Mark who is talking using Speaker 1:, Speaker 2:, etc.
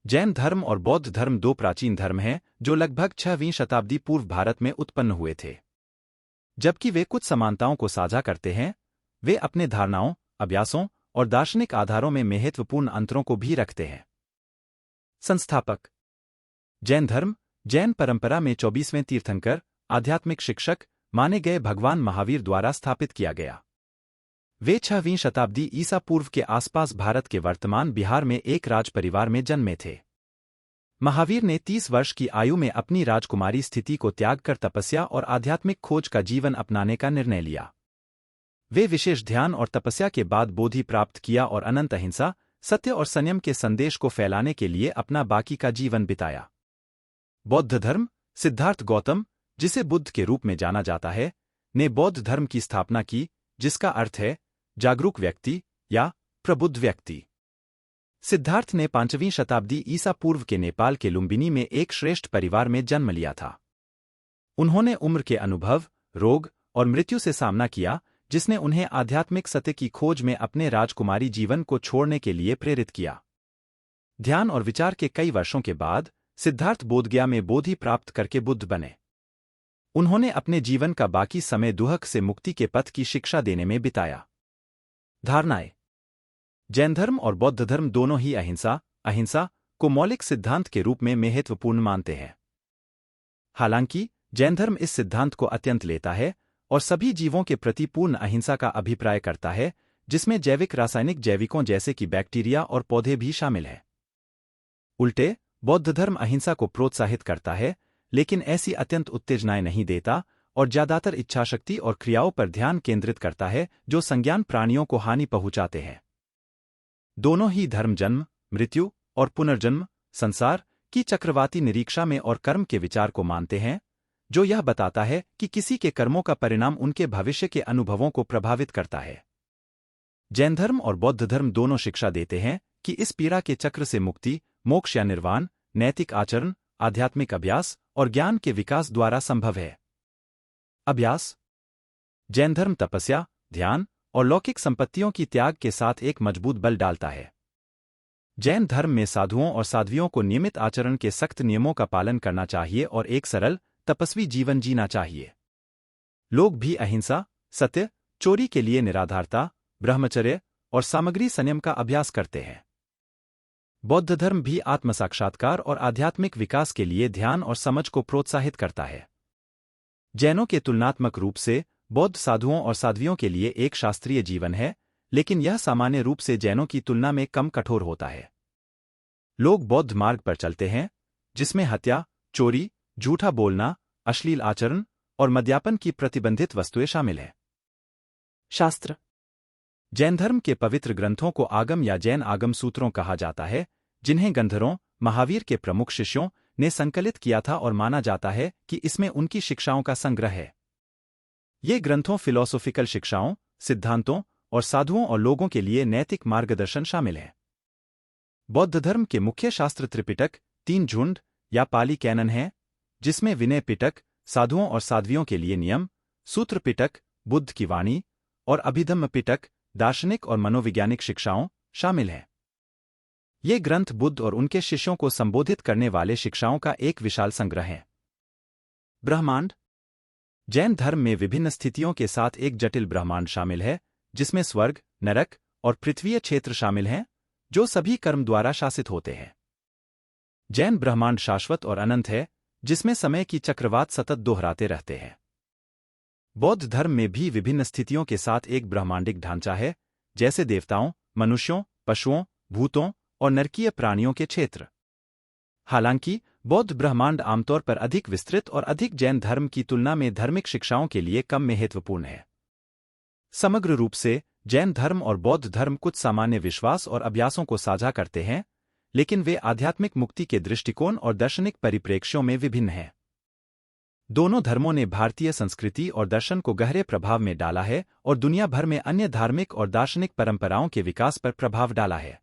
Speaker 1: जैन धर्म और बौद्ध धर्म दो प्राचीन धर्म हैं जो लगभग 6वीं शताब्दी पूर्व भारत में उत्पन्न हुए थे। जबकि वे कुछ समानताओं को साझा करते हैं, वे अपने धारणाओं, अभ्यासों और दार्शनिक आधारों में महत्वपूर्ण अंतरों को भी रखते हैं। संस्थापक जैन धर्म जैन परंपरा में 24वें तीर्थंकर, आध्यात्मिक शिक्षक माने गए भगवान महावीर द्वारा स्थापित किया गया। वे 6वीं शताब्दी ईसा पूर्व के आसपास भारत के वर्तमान बिहार में एक राज परिवार में जन्मे थे। महावीर ने 30 वर्ष की आयु में अपनी राजकुमारी स्थिति को त्याग कर तपस्या और आध्यात्मिक खोज का जीवन अपनाने का निर्णय लिया। वे विशेष ध्यान और तपस्या के बाद बोधि प्राप्त किया और अनंत अहिंसा, सत्य और संयम के संदेश को फैलाने के लिए अपना बाकी का जीवन बिताया। बौद्ध धर्म सिद्धार्थ गौतम, जिसे बुद्ध के रूप में जाना जाता है, ने बौद्ध धर्म की स्थापना की, जिसका अर्थ है जागरूक व्यक्ति या प्रबुद्ध व्यक्ति। सिद्धार्थ ने 5वीं शताब्दी ईसा पूर्व के नेपाल के लुम्बिनी में एक श्रेष्ठ परिवार में जन्म लिया था। उन्होंने उम्र के अनुभव, रोग और मृत्यु से सामना किया, जिसने उन्हें आध्यात्मिक सत्य की खोज में अपने राजकुमारी जीवन को छोड़ने के लिए प्रेरित किया। ध्यान और विचार के कई वर्षों के बाद सिद्धार्थ बोधगया में बोधि प्राप्त करके बुद्ध बने। उन्होंने अपने जीवन का बाकी समय दुहक से मुक्ति के पथ की शिक्षा देने में बिताया। धारणाएं जैन धर्म और बौद्ध धर्म दोनों ही अहिंसा को मौलिक सिद्धांत के रूप में महत्वपूर्ण मानते हैं। हालांकि जैन धर्म इस सिद्धांत को अत्यंत लेता है और सभी जीवों के प्रति पूर्ण अहिंसा का अभिप्राय करता है, जिसमें जैविक रासायनिक जैविकों जैसे कि बैक्टीरिया और पौधे भी शामिल हैं। उल्टे बौद्ध धर्म अहिंसा को प्रोत्साहित करता है, लेकिन ऐसी अत्यंत उत्तेजनाएं नहीं देता और ज्यादातर इच्छाशक्ति और क्रियाओं पर ध्यान केंद्रित करता है जो संज्ञान प्राणियों को हानि पहुंचाते हैं। दोनों ही धर्म जन्म, मृत्यु और पुनर्जन्म, संसार की चक्रवाती निरीक्षा में और कर्म के विचार को मानते हैं, जो यह बताता है कि किसी के कर्मों का परिणाम उनके भविष्य के अनुभवों को प्रभावित करता है। जैन धर्म और बौद्ध धर्म दोनों शिक्षा देते हैं कि इस पीड़ा के चक्र से मुक्ति, मोक्ष या निर्वाण, नैतिक आचरण, आध्यात्मिक अभ्यास और ज्ञान के विकास द्वारा संभव है। अभ्यास जैन धर्म तपस्या, ध्यान और लौकिक संपत्तियों की त्याग के साथ एक मजबूत बल डालता है। जैन धर्म में साधुओं और साध्वियों को नियमित आचरण के सख्त नियमों का पालन करना चाहिए और एक सरल, तपस्वी जीवन जीना चाहिए। लोग भी अहिंसा, सत्य, चोरी के लिए निराधारता, ब्रह्मचर्य और सामग्री संयम का अभ्यास करते हैं। बौद्ध धर्म भी आत्मसाक्षात्कार और आध्यात्मिक विकास के लिए ध्यान और समझ को प्रोत्साहित करता है। जैनों के तुलनात्मक रूप से बौद्ध साधुओं और साध्वियों के लिए एक शास्त्रीय जीवन है, लेकिन यह सामान्य रूप से जैनों की तुलना में कम कठोर होता है। लोग बौद्ध मार्ग पर चलते हैं, जिसमें हत्या, चोरी, झूठा बोलना, अश्लील आचरण और मद्यपान की प्रतिबंधित वस्तुएं शामिल हैं। शास्त्र जैन धर्म के पवित्र ग्रंथों को आगम या जैन आगम सूत्रों कहा जाता है, जिन्हें गंधर्वों, महावीर के प्रमुख शिष्यों, ने संकलित किया था और माना जाता है कि इसमें उनकी शिक्षाओं का संग्रह है। ये ग्रंथों फिलॉसॉफिकल शिक्षाओं, सिद्धांतों और साधुओं और लोगों के लिए नैतिक मार्गदर्शन शामिल है। बौद्ध धर्म के मुख्य शास्त्र त्रिपिटक, 3 झुंड या पाली कैनन है, जिसमें विनय पिटक साधुओं और साध्वियों के लिए नियम, सूत्र पिटक बुद्ध की वाणी और अभिधम्म पिटक दार्शनिक और मनोवैज्ञानिक शिक्षाओं शामिल हैं। ये ग्रंथ बुद्ध और उनके शिष्यों को संबोधित करने वाले शिक्षाओं का एक विशाल संग्रह है। ब्रह्मांड जैन धर्म में विभिन्न स्थितियों के साथ एक जटिल ब्रह्मांड शामिल है, जिसमें स्वर्ग, नरक और पृथ्वीय क्षेत्र शामिल हैं, जो सभी कर्म द्वारा शासित होते हैं। जैन ब्रह्मांड शाश्वत और अनंत है, जिसमें समय की चक्रवात सतत दोहराते रहते हैं। बौद्ध धर्म में भी विभिन्न स्थितियों के साथ एक ब्रह्मांडिक ढांचा है, जैसे देवताओं, मनुष्यों, पशुओं, भूतों और नरकीय प्राणियों के क्षेत्र। हालांकि बौद्ध ब्रह्मांड आमतौर पर अधिक विस्तृत और अधिक जैन धर्म की तुलना में धार्मिक शिक्षाओं के लिए कम महत्वपूर्ण है। समग्र रूप से जैन धर्म और बौद्ध धर्म कुछ सामान्य विश्वास और अभ्यासों को साझा करते हैं, लेकिन वे आध्यात्मिक मुक्ति के दृष्टिकोण और दार्शनिक परिप्रेक्ष्यों में विभिन्न हैं। दोनों धर्मों ने भारतीय संस्कृति और दर्शन को गहरे प्रभाव में डाला है और दुनिया भर में अन्य धार्मिक और दार्शनिक परंपराओं के विकास पर प्रभाव डाला है।